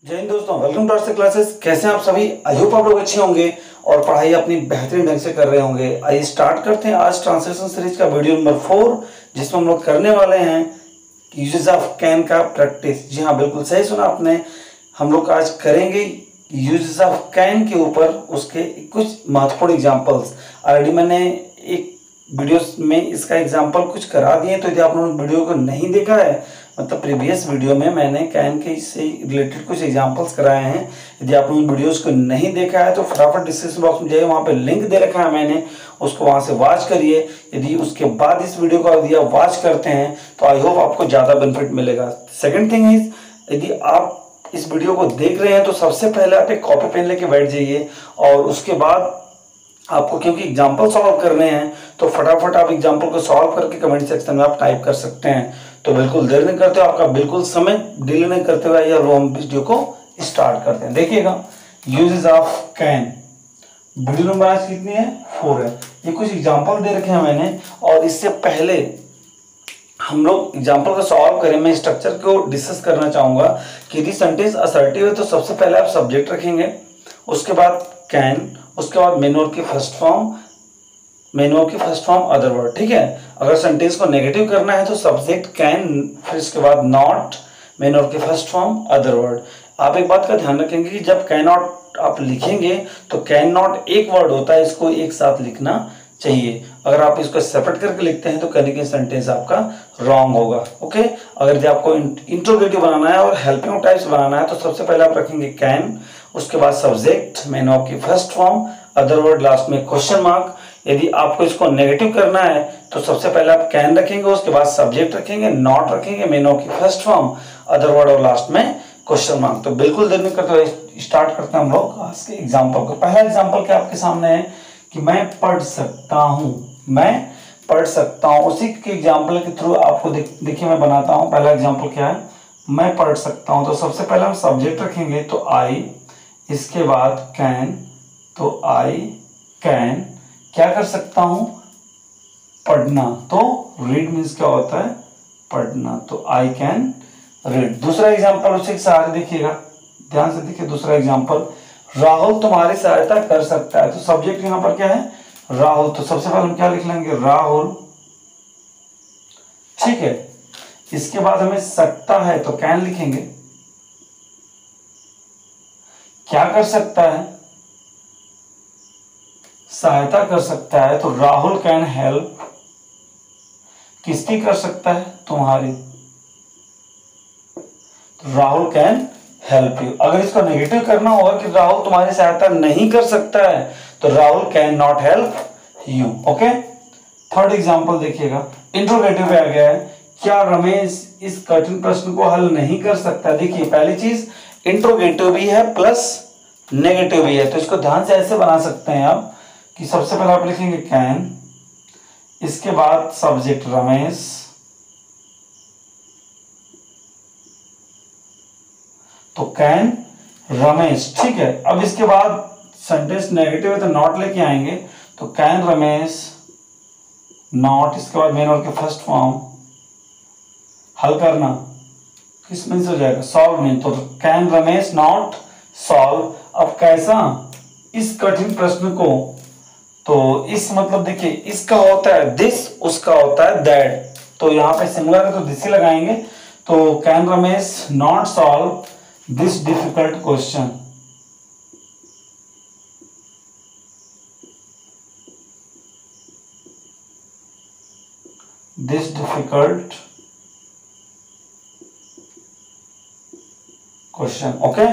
जय हिंद दोस्तों, welcome to our classes. कैसे हैं आप सभी? आई होप आप लोग अच्छे होंगे और पढ़ाई अपनी बेहतरीन ढंग से कर रहे होंगे। आइए स्टार्ट करते हैं आज ट्रांसलेशन सीरीज का वीडियो नंबर 4, जिसमें हम लोग करने वाले हैं यूजेस ऑफ कैन का प्रैक्टिस। जी हाँ, बिल्कुल सही सुना आपने। हम लोग आज करेंगे यूजेस ऑफ कैन के ऊपर उसके कुछ महत्वपूर्ण एग्जाम्पल्स। ऑलरेडी मैंने एक वीडियोस में इसका एग्जाम्पल कुछ करा दिए, तो यदि आप लोगों ने वीडियो को नहीं देखा है, मतलब प्रीवियस वीडियो में मैंने कैन के से रिलेटेड कुछ एग्जांपल्स कराए हैं। यदि आप लोगों ने वीडियोस को नहीं देखा है तो फटाफट डिस्क्रिप्शन बॉक्स में जाइए, वहाँ पे लिंक दे रखा है मैंने, उसको वहाँ से वॉच करिए। यदि उसके बाद इस वीडियो को यदि आप वॉच करते हैं तो आई होप आपको ज़्यादा बेनिफिट मिलेगा। सेकेंड थिंग इज, यदि आप इस वीडियो को देख रहे हैं तो सबसे पहले आप एक कॉपी पेन लेके बैठ जाइए, और उसके बाद आपको क्योंकि एग्जाम्पल सॉल्व करने हैं तो फटाफट आप एग्जाम्पल को सॉल्व करके कमेंट सेक्शन में आप टाइप कर सकते हैं। तो बिल्कुल देर नहीं करते, आपका बिल्कुल समय डिले नहीं करते हुए या हम वीडियो को स्टार्ट करते हैं। देखिएगा, uses of can. Video number आज कितनी है? 4 है। ये कुछ एग्जाम्पल दे रखे हैं मैंने, और इससे पहले हम लोग एग्जाम्पल को सॉल्व करें, मैं स्ट्रक्चर को डिस्कस करना चाहूंगा कि यदि सेंटेंस असर्टिव है तो सबसे पहले आप सब्जेक्ट रखेंगे, उसके बाद कैन, उसके बाद मेन वर्ब की फर्स्ट फॉर्म अदर वर्ड। ठीक है, अगर सेंटेंस को नेगेटिव करना है तो सब्जेक्ट कैन, फिर इसके बाद नॉट, मेन वर्ब की फर्स्ट फॉर्म अदर वर्ड। आप एक बात का ध्यान रखेंगे कि जब कैन नॉट आप लिखेंगे तो कैन नॉट एक वर्ड होता है, इसको एक साथ लिखना चाहिए। अगर आप इसको सेपरेट करके लिखते हैं तो कहीं कहीं सेंटेंस आपका रॉन्ग होगा। ओके, अगर यदि आपको इंट्रोगेटिव बनाना है और हेल्पिंग टाइप्स बनाना है तो सबसे पहले आप रखेंगे कैन, उसके बाद सब्जेक्ट, मेन वर्ब की first form other word, last में क्वेश्चन मार्क। यदि आपको इसको नेगेटिव करना है तो सबसे पहले आप कैन रखेंगे, उसके बाद सब्जेक्ट रखेंगे, नॉट रखेंगे, मेन वर्ब की फर्स्ट फॉर्म अदर वर्ड, और लास्ट में क्वेश्चन मार्क। तो बिल्कुल देर नहीं करते हुए स्टार्ट करते हैं हम लोग आज के एग्जाम्पल को। पहला एग्जाम्पल क्या आपके सामने है कि मैं पढ़ सकता हूं, मैं पढ़ सकता हूं। उसी के एग्जाम्पल के थ्रू आपको देखिए मैं बनाता हूं। पहला एग्जाम्पल क्या है? मैं पढ़ सकता हूं। तो सबसे पहले हम सब्जेक्ट रखेंगे तो आई, इसके बाद कैन, तो आई कैन क्या कर सकता हूं? पढ़ना। तो रीड मीन्स क्या होता है? पढ़ना। तो आई कैन रीड। दूसरा एग्जाम्पल उसी के सहारे देखिएगा, ध्यान से देखिए। दूसरा एग्जाम्पल, राहुल तुम्हारी सहायता कर सकता है। तो सब्जेक्ट यहां पर क्या है? राहुल। तो सबसे पहले हम क्या लिख लेंगे? राहुल। ठीक है, इसके बाद हमें सकता है तो कैन लिखेंगे। क्या कर सकता है? सहायता कर सकता है। तो राहुल कैन हेल्प। किसकी कर सकता है? तुम्हारी। तो राहुल कैन हेल्प यू। अगर इसको नेगेटिव करना होगा कि राहुल तुम्हारी सहायता नहीं कर सकता है, तो Rahul can not help you. Okay, third example देखिएगा, इंट्रोगेटिव में आ गया है। क्या रमेश इस कठिन प्रश्न को हल नहीं कर सकता? देखिए, पहली चीज इंट्रोगेटिव भी है प्लस नेगेटिव भी है, तो इसको ध्यान से ऐसे बना सकते हैं आप कि सबसे पहले आप लिखेंगे कैन, इसके बाद सब्जेक्ट रमेश, तो कैन रमेश। ठीक है, अब इसके बाद सेंटेंस नेगेटिव है तो नॉट लेके आएंगे, तो कैन रमेश नॉट, इसके बाद मेन वर्ब की फर्स्ट फॉर्म हल करना, किस मीन से हो जाएगा? Solve mean. तो कैन रमेश नॉट सॉल्व। अब कैसा? इस कठिन प्रश्न को, तो इस मतलब देखिए, इसका होता है दिस, उसका होता है दैट, तो यहां पे सिंगुलर है तो दिस ही लगाएंगे। तो can Ramesh not solve this difficult question. This difficult question. Okay,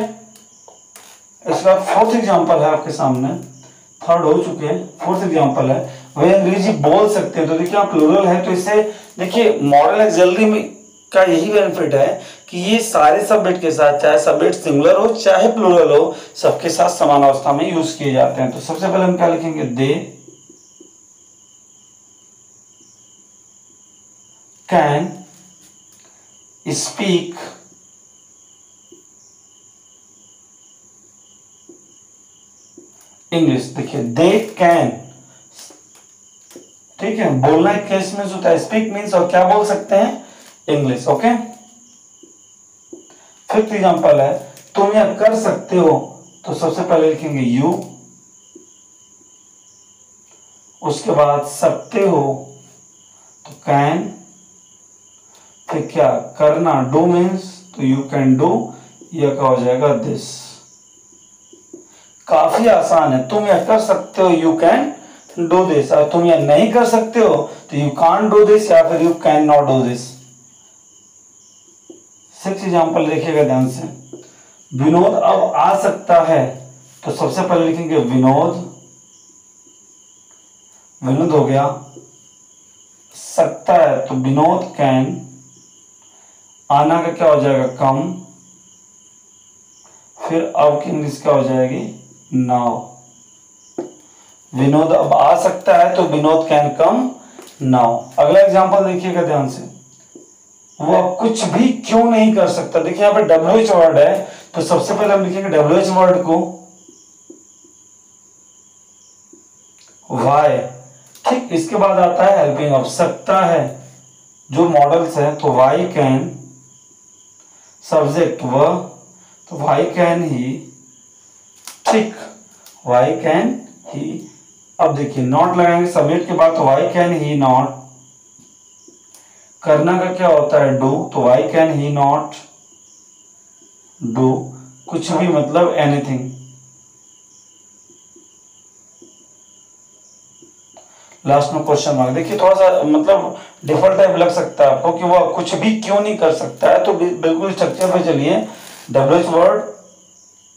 इसका फोर्थ एग्जांपल है आपके सामने, थर्ड हो चुके हैं, फोर्थ एग्जांपल है, वह अंग्रेजी बोल सकते हैं। तो देखिए आप प्लूरल है तो इससे देखिए मॉडल एक्सिलरी में का यही बेनिफिट है कि ये सारे सब्जेक्ट के साथ, चाहे सब्जेक्ट सिंगुलर हो चाहे प्लूरल हो, सबके साथ समान अवस्था में यूज किए जाते हैं। तो सबसे पहले हम क्या लिखेंगे? They can speak English. देखिए, दे कैन, ठीक है, बोलना एक केस मीन्स होता है, स्पीक मीन्स और क्या बोल सकते हैं? इंग्लिश। ओके, फिफ्थ एग्जांपल है, तुम यह कर सकते हो तो सबसे पहले लिखेंगे यू, उसके बाद सकते हो तो कैन, फिर क्या करना डू मीन्स तो यू कैन डू, यह क्या हो जाएगा दिस। काफी आसान है, तुम यह कर सकते हो यू कैन डू दिस, और तुम यह नहीं कर सकते हो तो यू कांट डू दिस या फिर you can not do this. 6 example देखिएगा ध्यान से। विनोद अब आ सकता है तो सबसे पहले लिखेंगे विनोद, विनोद हो गया। सकता है तो विनोद कैन, आना का क्या हो जाएगा कम, फिर अब की इंग्लिश क्या हो जाएगी नाउ। विनोद अब आ सकता है तो विनोद कैन कम नाउ। अगला एग्जांपल देखिएगा ध्यान से। वो अब कुछ भी क्यों नहीं कर सकता। देखिए यहाँ पे WH वर्ड है तो सबसे पहले हम लिखेंगे WH वर्ड को वाई, ठीक। इसके बाद आता है हेल्पिंग ऑफ, सकता है जो मॉडल्स है तो वाई कैन, सब्जेक्ट वह तो वाई कैन ही, ठीक, वाई कैन ही। अब देखिए नॉट लगाएंगे सब्जेक्ट के बाद तो वाई कैन ही नॉट, करना का क्या होता है डू तो why can he not do, कुछ भी मतलब एनीथिंग। लास्ट में क्वेश्चन मार्क। देखिए थोड़ा सा मतलब डिफॉल्ट टाइप लग सकता है आपको कि वह कुछ भी क्यों नहीं कर सकता है, तो बिल्कुल स्ट्रक्चर पे चलिए। WH word,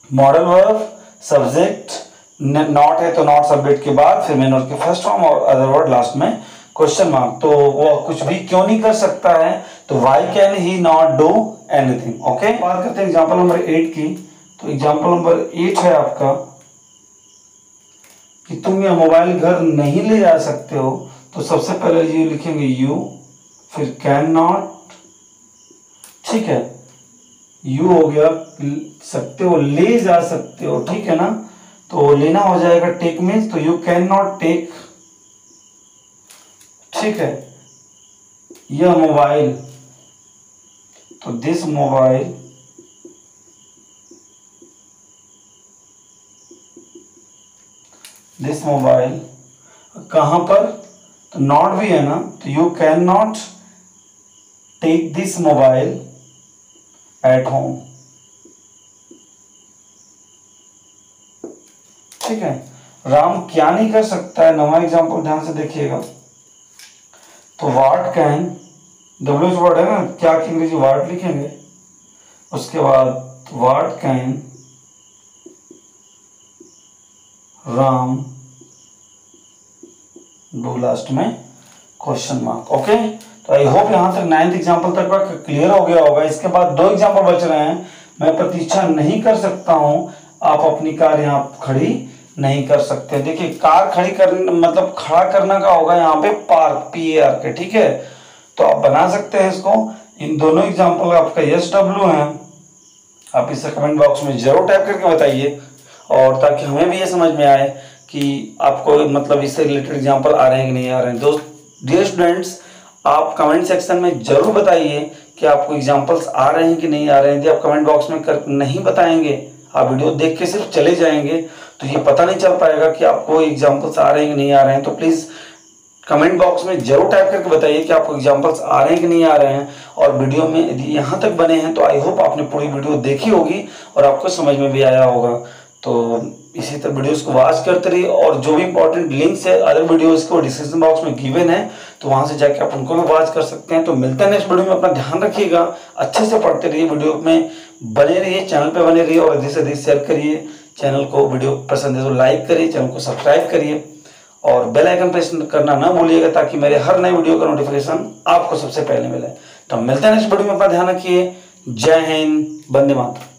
modal verb, subject, not है तो नॉट सब्जेक्ट के बाद, फिर मेन वर्ब के फर्स्ट फॉर्म और अदर वर्ड लास्ट में क्वेश्चन मार्क। तो वो कुछ भी क्यों नहीं कर सकता है तो why can he not do anything. Okay, बात करते हैं एग्जांपल नंबर 8 की। तो एग्जांपल नंबर 8 है आपका कि तुम यह मोबाइल घर नहीं ले जा सकते हो तो सबसे पहले ये लिखेंगे यू, फिर कैन नॉट, ठीक है, यू हो गया सकते हो, ले जा सकते हो, ठीक है ना, तो लेना हो जाएगा टेक मीन्स तो यू कैन नॉट टेक, ठीक है। यह मोबाइल तो दिस मोबाइल, दिस मोबाइल कहां पर तो नॉट भी है ना, तो you can not take this mobile at home, ठीक है। राम क्या नहीं कर सकता है, नवा एग्जांपल ध्यान से देखिएगा। तो व्हाट कैन, WH वर्ड है ना, क्या की अंग्रेजी व्हाट लिखेंगे, उसके बाद what can Ram do, last में क्वेश्चन मार्क। ओके, तो आई होप यहां तक 9th एग्जांपल तक का क्लियर हो गया होगा। इसके बाद 2 एग्जांपल बच रहे हैं। मैं प्रतीक्षा नहीं कर सकता हूं, आप अपनी कार यहां खड़ी नहीं कर सकते। देखिए कार खड़ी करना मतलब खड़ा करना का होगा यहाँ पे पार्क, PAR के, ठीक है। तो आप बना सकते हैं इसको। इन दोनों एग्जांपल आपका SW है, आप इसे कमेंट बॉक्स में जरूर टाइप करके बताइए, और ताकि हमें भी ये समझ में आए कि आपको मतलब इससे रिलेटेड एग्जांपल आ रहे हैं कि नहीं आ रहे हैं। दोस्त, डियर स्टूडेंट्स, आप कमेंट सेक्शन में जरूर बताइए कि आपको एग्जांपल्स आ रहे हैं कि नहीं आ रहे हैं। यदि आप कमेंट बॉक्स में नहीं बताएंगे, आप वीडियो देख के सिर्फ चले जाएंगे, तो ये पता नहीं चल पाएगा कि आपको एग्जांपल्स आ रहे हैं कि नहीं आ रहे हैं। तो प्लीज़ कमेंट बॉक्स में जरूर टाइप करके बताइए कि आपको एग्जांपल्स आ रहे हैं कि नहीं आ रहे हैं। और वीडियो में यदि यहाँ तक बने हैं तो आई होप आपने पूरी वीडियो देखी होगी और आपको समझ में भी आया होगा। तो इसी तरह वीडियोस को वॉच करते रहिए, और जो भी इंपॉर्टेंट लिंक्स है अदर वीडियोस को डिस्क्रिप्शन बॉक्स में गिवन है, तो वहां से जाके आप उनको भी वॉच कर सकते हैं। तो मिलते हैं नेक्स्ट वीडियो में। अपना ध्यान रखिएगा, अच्छे से पढ़ते रहिए, वीडियो में बने रहिए, चैनल पे बने रहिए, और अधिक से अधिक शेयर करिए चैनल को। वीडियो पसंद है तो लाइक करिए, चैनल को सब्सक्राइब करिए, और बेल आइकन प्रेस करना ना भूलिएगा, ताकि मेरे हर नए वीडियो का नोटिफिकेशन आपको सबसे पहले मिले। तो मिलते हैं नेक्स्ट वीडियो में। अपना ध्यान रखिए। जय हिंद, वंदे मातरम।